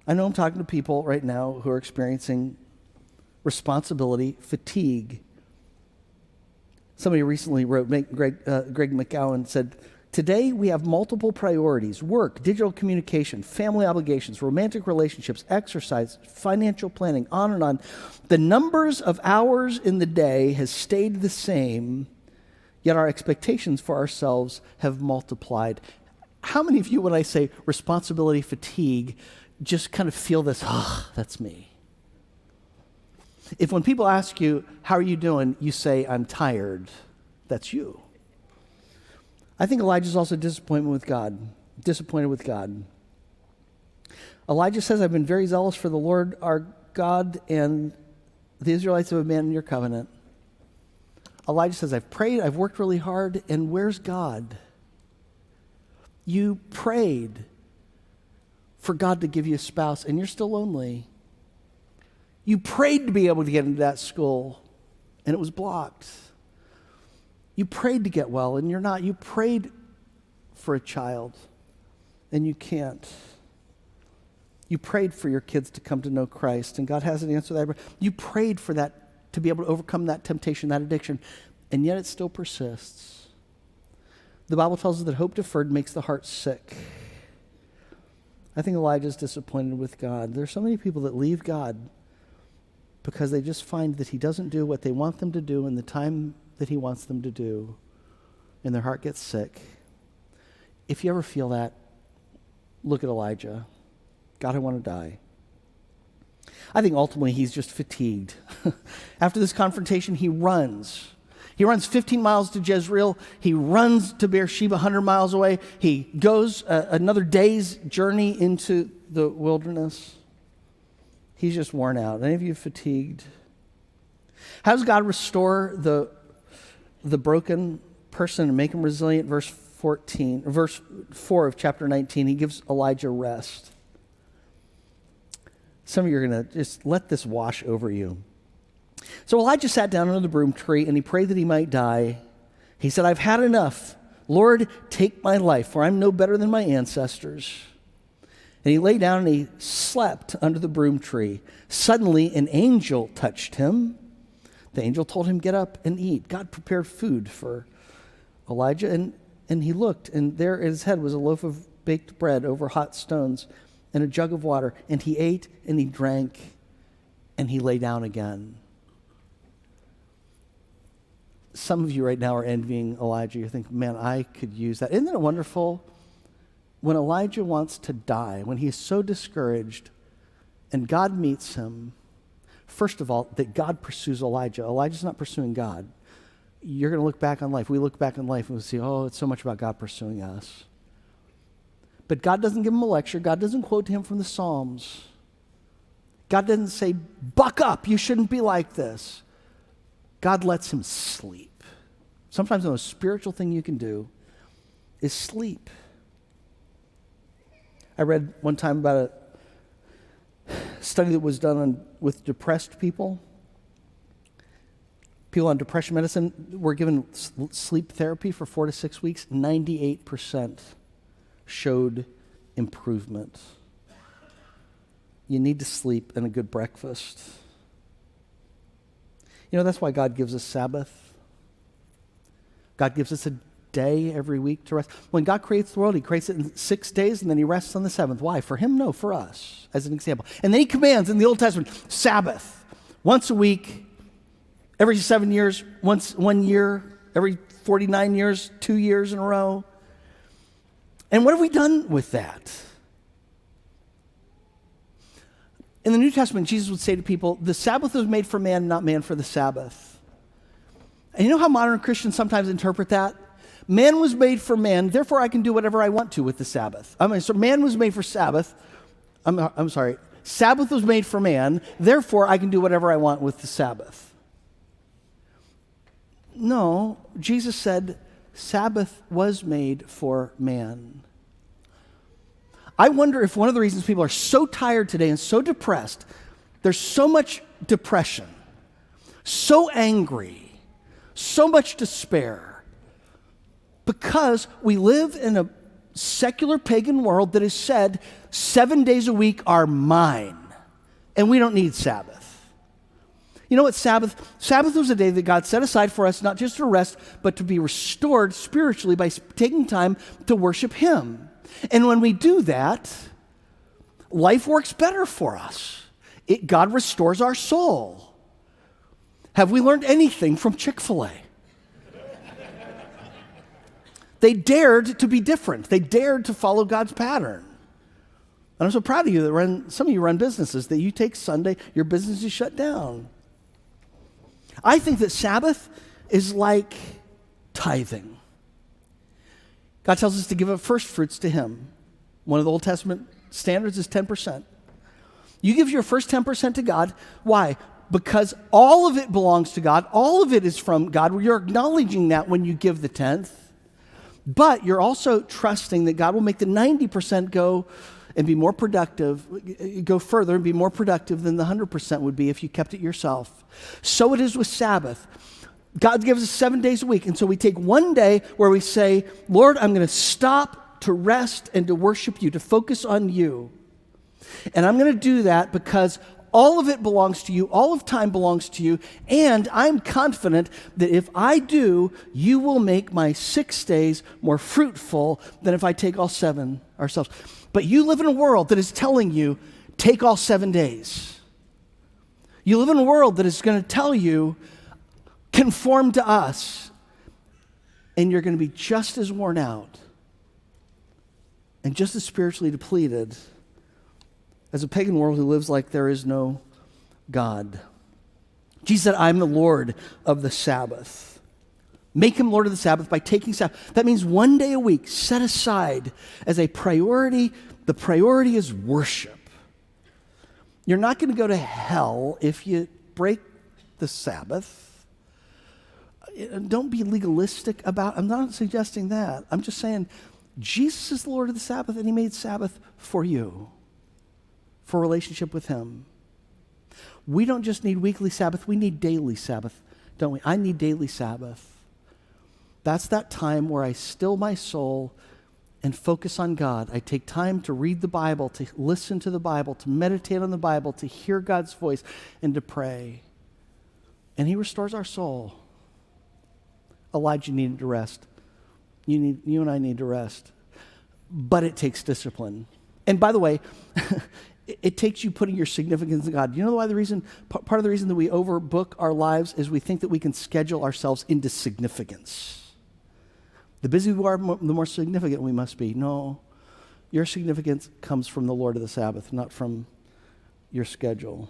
I know I'm talking to people right now who are experiencing responsibility fatigue. Somebody recently wrote, Greg McGowan said, "Today we have multiple priorities: work, digital communication, family obligations, romantic relationships, exercise, financial planning, on and on. The numbers of hours in the day has stayed the same, yet our expectations for ourselves have multiplied." How many of you, when I say responsibility fatigue, just kind of feel this, that's me? If when people ask you, how are you doing, you say, I'm tired, that's you. I think Elijah's also disappointed with God. Elijah says, I've been very zealous for the Lord our God, and the Israelites have abandoned your covenant. Elijah says, I've prayed, I've worked really hard, and where's God? You prayed for God to give you a spouse, and you're still lonely. You prayed to be able to get into that school, and it was blocked. You prayed to get well, and you're not. You prayed for a child, and you can't. You prayed for your kids to come to know Christ, and God hasn't answered that. You prayed for that, to be able to overcome that temptation, that addiction, and yet it still persists. The Bible tells us that hope deferred makes the heart sick. I think Elijah's disappointed with God. There's so many people that leave God because they just find that he doesn't do what they want them to do in the time that he wants them to do, and their heart gets sick. If you ever feel that, look at Elijah. God, I want to die. I think ultimately he's just fatigued. After this confrontation, he runs. He runs 15 miles to Jezreel. He runs to Beersheba, 100 miles away. He goes another day's journey into the wilderness. He's just worn out. Any of you fatigued? How does God restore the broken person and make him resilient? Verse 4 of chapter 19, he gives Elijah rest. Some of you are going to just let this wash over you. So Elijah sat down under the broom tree and he prayed that he might die. He said, I've had enough. Lord, take my life, for I'm no better than my ancestors. And he lay down and he slept under the broom tree. Suddenly an angel touched him. The angel told him, get up and eat. God prepared food for Elijah, and he looked, and there at his head was a loaf of baked bread over hot stones and a jug of water. And he ate and he drank and he lay down again. Some of you right now are envying Elijah. You think, man, I could use that. Isn't it wonderful? When Elijah wants to die, when he's so discouraged, and God meets him, first of all, that God pursues Elijah. Elijah's not pursuing God. You're going to look back on life. We look back on life and we see, oh, it's so much about God pursuing us. But God doesn't give him a lecture. God doesn't quote to him from the Psalms. God doesn't say, buck up, you shouldn't be like this. God lets him sleep. Sometimes the most spiritual thing you can do is sleep. I read one time about a study that was done with depressed people. People on depression medicine were given sleep therapy for 4 to 6 weeks. 98% showed improvement. You need to sleep and a good breakfast. You know, that's why God gives us Sabbath. God gives us a day every week to rest. When God creates the world, he creates it in 6 days and then he rests on the seventh. Why? For him? No, for us, as an example. And then he commands in the Old Testament, Sabbath, once a week, every 7 years, once 1 year, every 49 years, 2 years in a row. And what have we done with that? In the New Testament, Jesus would say to people, the Sabbath was made for man, not man for the Sabbath. And you know how modern Christians sometimes interpret that? Man was made for man, therefore I can do whatever I want to with the Sabbath. So man was made for Sabbath. I'm sorry. Sabbath was made for man, therefore I can do whatever I want with the Sabbath. No, Jesus said Sabbath was made for man. I wonder if one of the reasons people are so tired today and so depressed, there's so much depression, so angry, so much despair, because we live in a secular pagan world that has said 7 days a week are mine, and we don't need Sabbath. You know what Sabbath? Sabbath was a day that God set aside for us, not just to rest, but to be restored spiritually by taking time to worship Him. And when we do that, life works better for us. God restores our soul. Have we learned anything from Chick-fil-A? They dared to be different. They dared to follow God's pattern. And I'm so proud of you that some of you run businesses, that you take Sunday, your business is shut down. I think that Sabbath is like tithing. God tells us to give up first fruits to Him. One of the Old Testament standards is 10%. You give your first 10% to God. Why? Because all of it belongs to God. All of it is from God. You're acknowledging that when you give the 10th. But you're also trusting that God will make the 90% go and be more productive, go further and be more productive than the 100% would be if you kept it yourself. So it is with Sabbath. God gives us 7 days a week, and so we take one day where we say, Lord, I'm going to stop to rest and to worship you, to focus on you. And I'm going to do that because all of it belongs to you, all of time belongs to you, and I'm confident that if I do, you will make my 6 days more fruitful than if I take all 7 ourselves. But you live in a world that is telling you, take all 7 days. You live in a world that is going to tell you, conform to us, and you're going to be just as worn out and just as spiritually depleted as a pagan world who lives like there is no God. Jesus said, I'm the Lord of the Sabbath. Make Him Lord of the Sabbath by taking Sabbath. That means 1 day a week set aside as a priority. The priority is worship. You're not going to go to hell if you break the Sabbath. Don't be legalistic about it. I'm not suggesting that. I'm just saying Jesus is the Lord of the Sabbath, and He made Sabbath for you, for relationship with Him. We don't just need weekly Sabbath, we need daily Sabbath, don't we? I need daily Sabbath. That's that time where I still my soul and focus on God. I take time to read the Bible, to listen to the Bible, to meditate on the Bible, to hear God's voice, and to pray. And He restores our soul. Elijah needed to rest. You and I need to rest. But it takes discipline. And by the way, it takes you putting your significance in God. You know why part of the reason that we overbook our lives is we think that we can schedule ourselves into significance. The busier we are, the more significant we must be. No, your significance comes from the Lord of the Sabbath, not from your schedule.